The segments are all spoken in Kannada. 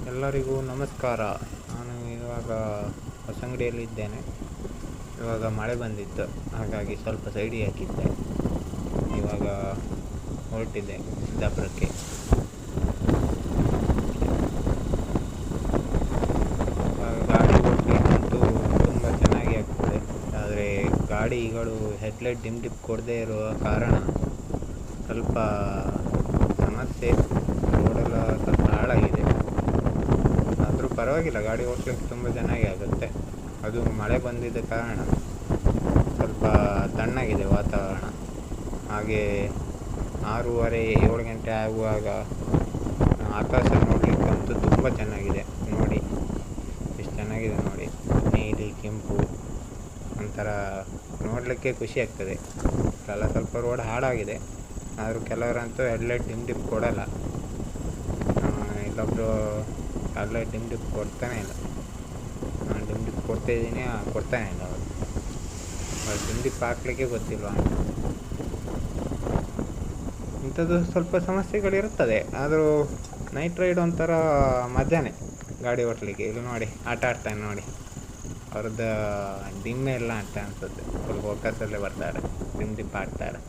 ಎಲ್ಲರಿಗೂ ನಮಸ್ಕಾರ. ನಾನು ಇವಾಗ ಹೊಸಂಗಡಿಯಲ್ಲಿದ್ದೇನೆ. ಇವಾಗ ಮಳೆ ಬಂದಿತ್ತು, ಹಾಗಾಗಿ ಸ್ವಲ್ಪ ಸೈಡಿಗೆ ಹಾಕಿದ್ದೆ. ಇವಾಗ ಹೊರಟಿದ್ದೆ ಸಿದ್ದಾಪುರಕ್ಕೆ. ಗಾಡಿ ಓಡಲಿಕ್ಕಂತೂ ತುಂಬ ಚೆನ್ನಾಗಿ ಆಗ್ತದೆ. ಆದರೆ ಗಾಡಿಗಳು ಹೆಡ್ಲೈಟ್ ಡಿಪ್ ಕೊಡದೇ ಇರುವ ಕಾರಣ ಸ್ವಲ್ಪ ಸಮಸ್ಯೆ. ರೋಡೆಲ್ಲ ಸ್ವಲ್ಪ ಹಾಳಾಗಿದೆ. ಆದರೂ ಪರವಾಗಿಲ್ಲ, ಗಾಡಿ ಓಡಿಸ್ಲಿಕ್ಕೆ ತುಂಬ ಚೆನ್ನಾಗಿ ಆಗುತ್ತೆ. ಅದು ಮಳೆ ಬಂದಿದ್ದ ಕಾರಣ ಸ್ವಲ್ಪ ತಣ್ಣಗಿದೆ ವಾತಾವರಣ. ಹಾಗೆ 6:30-7 ಗಂಟೆ ಆಗುವಾಗ ಆಕಾಶ ನೋಡಲಿಕ್ಕಂತೂ ತುಂಬ ಚೆನ್ನಾಗಿದೆ. ನೋಡಿ ಎಷ್ಟು ಚೆನ್ನಾಗಿದೆ ನೋಡಿ, ನೀಲಿ ಕೆಂಪು, ಒಂಥರ ನೋಡಲಿಕ್ಕೆ ಖುಷಿ ಆಗ್ತದೆ. ಸ್ವಲ್ಪ ರೋಡ್ ಹಾಳಾಗಿದೆ, ಆದರೂ ಕೆಲವರಂತೂ ಹೆಡ್ಲೈಟ್ ಡಿಪ್ ಕೊಡಲ್ಲ. ಇಲ್ಲೊಬ್ಬರು ಹೆಡ್ಲೈಟ್ ಡಿಪ್ ಕೊಡ್ತಾನೆ ಇಲ್ಲ. ನಾನು ಡಿಪ್ ಕೊಡ್ತಾಯಿದ್ದೀನಿ, ಕೊಡ್ತಾನೆ ಇಲ್ಲ ಅವರು ಡಿಪ್ ಹಾಕ್ಲಿಕ್ಕೆ ಗೊತ್ತಿಲ್ವ. ಇಂಥದ್ದು ಸ್ವಲ್ಪ ಸಮಸ್ಯೆಗಳಿರುತ್ತದೆ. ಆದರೂ ನೈಟ್ ರೈಡ್ ಒಂಥರ ಮಜಾನೇ ಗಾಡಿ ಓಡಿಸ್ಲಿಕ್ಕೆ. ಇಲ್ಲಿ ನೋಡಿ ಆಟ ಆಡ್ತಾನೆ ನೋಡಿ, ಅವ್ರದ್ದು ಡಿಮ್ಮೆ ಎಲ್ಲ ಆಟ ಅನ್ಸುತ್ತೆ. ಫುಲ್ ಫೋಕಸಲ್ಲೇ ಬರ್ತಾರೆ, ಡಿಪ್ ಆಡ್ತಾರೆ.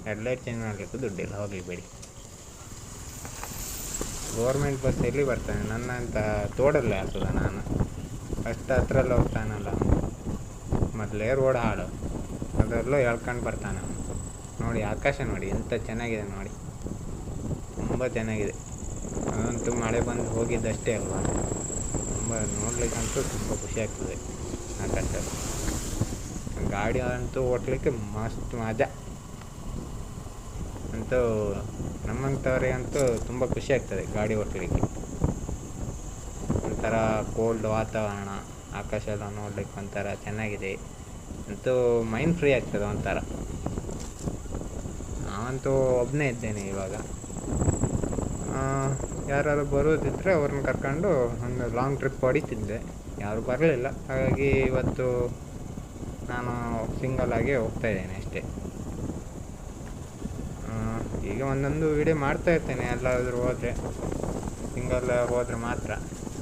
ಹೆಡ್ಲೈಟ್ ಚೇಂಜ್ ಮಾಡಲಿಕ್ಕೂ ದುಡ್ಡಿಲ್ಲ, ಹೋಗಲಿ ಬಿಡಿ. ಗೌರ್ಮೆಂಟ್ ಬಸ್ ಎಲ್ಲಿ ಬರ್ತಾನೆ, ನನ್ನ ಅಂತ ತೋಡಲ್ಲೇ ಆಗ್ತದ. ನಾನು ಅಷ್ಟು ಹತ್ರಲ್ಲಿ ಹೋಗ್ತಾನಲ್ಲ, ಮೊದಲೇ ರೋಡ್ ಹಾಳು, ಅದರಲ್ಲೂ ಎಳ್ಕೊಂಡು ಬರ್ತಾನೆ ಅವನು. ನೋಡಿ ಆಕಾಶ ನೋಡಿ ಎಂಥ ಚೆನ್ನಾಗಿದೆ ನೋಡಿ, ತುಂಬ ಚೆನ್ನಾಗಿದೆ. ಅದಂತೂ ಮಳೆ ಬಂದು ಹೋಗಿದ್ದಷ್ಟೇ ಅಲ್ವಾ, ತುಂಬ ನೋಡ್ಲಿಕ್ಕಂತೂ ತುಂಬ ಖುಷಿ ಆಗ್ತದೆ ಆಕಾಶ. ಗಾಡಿ ಅಂತೂ ಓಡಲಿಕ್ಕೆ ಮಸ್ತ್ ಮಜಾ ಅಂತೂ. ನಮ್ಮಂಥವ್ರಿಗೆ ಅಂತೂ ತುಂಬ ಖುಷಿ ಆಗ್ತದೆ ಗಾಡಿ ಓಡಿಸ್ಲಿಕ್ಕೆ. ಒಂಥರ ಕೋಲ್ಡ್ ವಾತಾವರಣ, ಆಕಾಶ ಎಲ್ಲ ನೋಡ್ಲಿಕ್ಕೆ ಒಂಥರ ಚೆನ್ನಾಗಿದೆ ಅಂತೂ. ಮೈಂಡ್ ಫ್ರೀ ಆಗ್ತದೆ ಒಂಥರ. ನಾವಂತೂ ಒಬ್ಬನೇ ಇದ್ದೇನೆ ಇವಾಗ. ಯಾರು ಬರೋದಿದ್ದರೆ ಅವ್ರನ್ನ ಕರ್ಕೊಂಡು ಒಂದು ಲಾಂಗ್ ಟ್ರಿಪ್ ಹೊಡಿತಿದ್ದೆ. ಯಾರು ಬರಲಿಲ್ಲ, ಹಾಗಾಗಿ ಇವತ್ತು ನಾನು ಸಿಂಗಲ್ ಆಗಿ ಹೋಗ್ತಾಯಿದ್ದೇನೆ ಅಷ್ಟೇ. ಈಗ ಒಂದೊಂದು ವಿಡಿಯೋ ಮಾಡ್ತಾ ಇರ್ತೇನೆ. ಎಲ್ಲಾದರೂ ಹೋದರೆ ಸಿಂಗಲ್ ಹೋದರೆ ಮಾತ್ರ,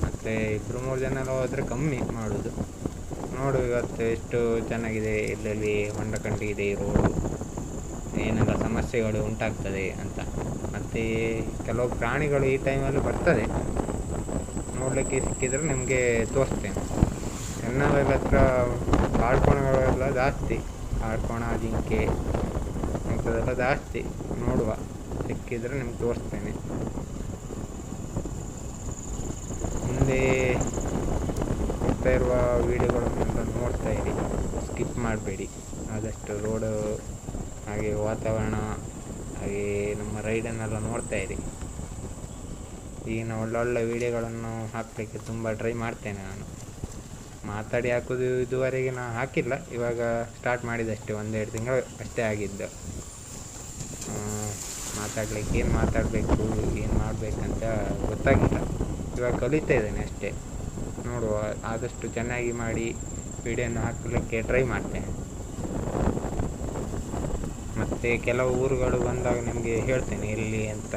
ಮತ್ತು 2-3 ಜನ ಎಲ್ಲ ಹೋದರೆ ಕಮ್ಮಿ ಮಾಡೋದು. ನೋಡು ಇವತ್ತು ಎಷ್ಟು ಚೆನ್ನಾಗಿದೆ, ಎಲ್ಲೆಲ್ಲಿ ಹೊಂಡ ಕಂಡಿದೆ ಈ ರೋಡು, ಏನೆಲ್ಲ ಸಮಸ್ಯೆಗಳು ಉಂಟಾಗ್ತದೆ ಅಂತ. ಮತ್ತು ಕೆಲವು ಪ್ರಾಣಿಗಳು ಈ ಟೈಮಲ್ಲಿ ಬರ್ತದೆ, ನೋಡಲಿಕ್ಕೆ ಸಿಕ್ಕಿದರೆ ನಿಮಗೆ ತೋರಿಸ್ತೇನೆ. ಎನ್ನವೆಲ್ಲ ಹತ್ರ ಕಾಡ್ಕೋಣಗಳೆಲ್ಲ ಜಾಸ್ತಿ, ಕಾಡ್ಕೋಣ, ಜಿಂಕೆ ಅಂಥದ್ದೆಲ್ಲ ಜಾಸ್ತಿ. ನೋಡುವ, ಸಿಕ್ಕಿದರೆ ನಿಮ್ಗೆ ತೋರಿಸ್ತೇನೆ. ಮುಂದೆ ಹೋಗ್ತಾ ಇರುವ ವೀಡಿಯೋಗಳನ್ನೆಲ್ಲ ನೋಡ್ತಾ ಇರಿ, ಸ್ಕಿಪ್ ಮಾಡಬೇಡಿ ಆದಷ್ಟು. ರೋಡು ಹಾಗೆ ವಾತಾವರಣ ಹಾಗೆ ನಮ್ಮ ರೈಡನ್ನೆಲ್ಲ ನೋಡ್ತಾ ಇರಿ. ಈಗಿನ ಒಳ್ಳೊಳ್ಳೆ ವೀಡಿಯೋಗಳನ್ನು ಹಾಕಲಿಕ್ಕೆ ತುಂಬ ಟ್ರೈ ಮಾಡ್ತೇನೆ ನಾನು. ಮಾತಾಡಿ ಹಾಕೋದು ಇದುವರೆಗೆ ನಾನು ಹಾಕಿಲ್ಲ, ಇವಾಗ ಸ್ಟಾರ್ಟ್ ಮಾಡಿದಷ್ಟೇ. 1-2 ತಿಂಗಳು ಅಷ್ಟೇ ಆಗಿದ್ದು. ಮಾತಾಡ್ಲಿಕ್ಕೆ ಏನು ಮಾತಾಡಬೇಕು, ಏನು ಮಾಡಬೇಕಂತ ಗೊತ್ತಾಗಿಲ್ಲ. ಇವಾಗ ಕಲಿತಾ ಇದ್ದೇನೆ ಅಷ್ಟೇ. ನೋಡುವ, ಆದಷ್ಟು ಚೆನ್ನಾಗಿ ಮಾಡಿ ವಿಡಿಯೋನ ಹಾಕಲಿಕ್ಕೆ ಟ್ರೈ ಮಾಡ್ತೇನೆ. ಮತ್ತು ಕೆಲವು ಊರುಗಳು ಬಂದಾಗ ನಿಮಗೆ ಹೇಳ್ತೇನೆ ಎಲ್ಲಿ ಅಂತ.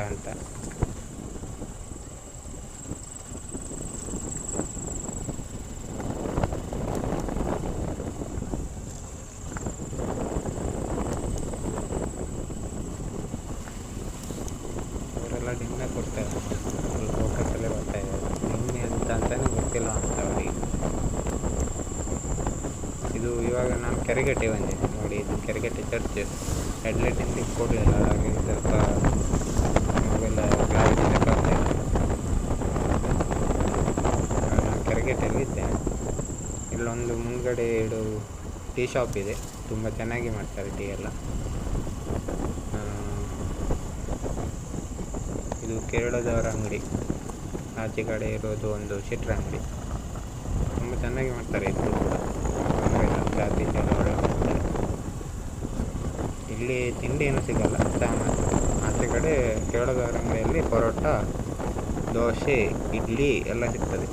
ಅವರೆಲ್ಲ ಡಿಮ್ಮೆ ಕೊಡ್ತಾರೆ, ಫುಲ್ ಫೋಕಸಲ್ಲೇ ಬರ್ತಾ ಇದ್ದಾರೆ. ಡಿಮ್ಮೆ ಅಂತಲೇ ಗೊತ್ತಿಲ್ಲ ಅಂತ ಅವರಿಗೆ. ಇದು ಇವಾಗ ನಾನು ಕೆರೆಗಟ್ಟೆ ಬಂದಿದ್ದೆ ನೋಡಿ, ಇದು ಕೆರೆಗಟ್ಟೆ ಚರ್ಚ್. ಹೆಡ್ಲೈಟ್ ಡಿಪ್ ಕೊಡಲಿಲ್ಲ, ಹಾಗೆ ಸ್ವಲ್ಪ ಮೊಬೈಲ್ ಕ್ಲಾರಿಟಿ ಬೇಕಾಗ್ತಾ ಇಲ್ಲ. ನಾನು ಕೆರೆಗಟ್ಟೆಯಲ್ಲಿದ್ದೇನೆ. ಇಲ್ಲೊಂದು ಮುಂದ್ಗಡೆ 2 ಟೀ ಶಾಪ್ ಇದೆ, ತುಂಬ ಚೆನ್ನಾಗಿ ಮಾಡ್ತಾರೆ ಟೀ ಎಲ್ಲ. ಇದು ಕೇರಳದವರ ಅಂಗಡಿ, ಆಚೆ ಕಡೆ ಇರೋದು ಒಂದು ಶೆಟ್ರ ಅಂಗಡಿ. ತುಂಬ ಚೆನ್ನಾಗಿ ಮಾಡ್ತಾರೆ ಇಬ್ಬರು ಕೂಡ, ಜಾತಿ ಒಳ್ಳೆ ಮಾಡ್ತಾರೆ. ಇಲ್ಲಿ ತಿಂಡಿ ಏನೂ ಸಿಗಲ್ಲ, ಚಹಾ ಮಾತ್ರ. ಆಚೆ ಕಡೆ ಕೇರಳದವರ ಅಂಗಡಿಯಲ್ಲಿ ಪರೋಟ, ದೋಸೆ, ಇಡ್ಲಿ ಎಲ್ಲ ಸಿಗ್ತದೆ.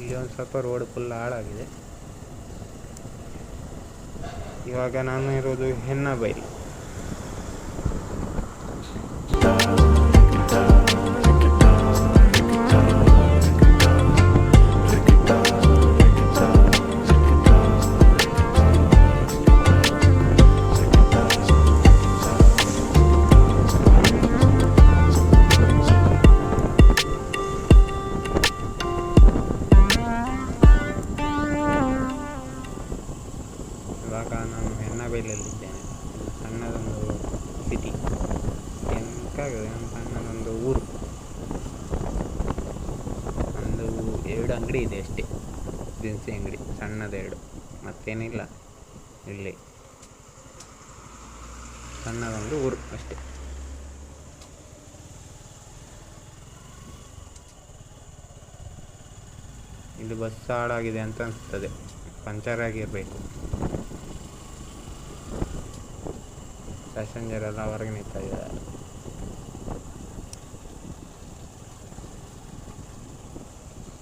ಇಲ್ಲಿ ಒಂದು ಸ್ವಲ್ಪ ರೋಡ್ ಫುಲ್ ಹಾಳಾಗಿದೆ. ಇವಾಗ ನಾನು ಇರೋದು ಹೆನ್ನಬೈಲ್. ಇವಾಗ ನಾನು ಹೆನ್ನಬೈಲಲ್ಲಿದ್ದೇನೆ. ಸಣ್ಣದೊಂದು ಸಿಟಿ, ಎಂತಾಗಿದೆ, ಸಣ್ಣದೊಂದು ಊರು. ಒಂದು 2 ಅಂಗಡಿ ಇದೆ ಅಷ್ಟೇ, ದಿನಸಿ ಅಂಗಡಿ, ಸಣ್ಣದೆರಡು, ಮತ್ತೇನಿಲ್ಲ. ಇಲ್ಲಿ ಸಣ್ಣದೊಂದು ಊರು ಅಷ್ಟೇ. ಇಲ್ಲಿ ಬಸ್ ಹಾಳಾಗಿದೆ ಅಂತ ಅನಿಸ್ತದೆ, ಪಂಚರ್ ಆಗಿರಬೇಕು. ಪ್ಯಾಸೆಂಜರ್ ಎಲ್ಲ ಹೊರಗೆ ನಿಂತ ಇದ್ದಾರೆ.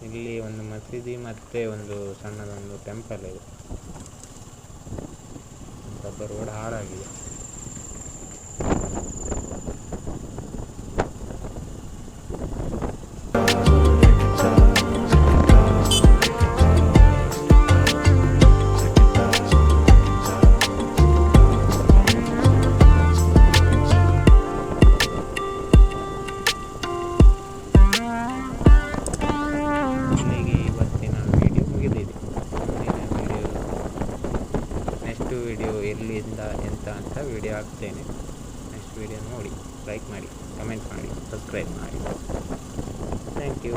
ಇಲ್ಲಿ ಒಂದು ಮಸೀದಿ ಮತ್ತೆ ಒಂದು ಸಣ್ಣದೊಂದು ಟೆಂಪಲ್ ಇದೆ. ಸ್ವಲ್ಪ ರೋಡ್ ಹಾಳಾಗಿದೆ. ನೆಕ್ಸ್ಟ್ ವಿಡಿಯೋ ಎಲ್ಲಿಂದ ಎಂತ ಅಂತ ವಿಡಿಯೋ ಹಾಕ್ತೇನೆ. ನೆಕ್ಸ್ಟ್ ವಿಡಿಯೋ ನೋಡಿ, ಲೈಕ್ ಮಾಡಿ, ಕಮೆಂಟ್ ಮಾಡಿ, ಸಬ್ಸ್ಕ್ರೈಬ್ ಮಾಡಿ. Thank you.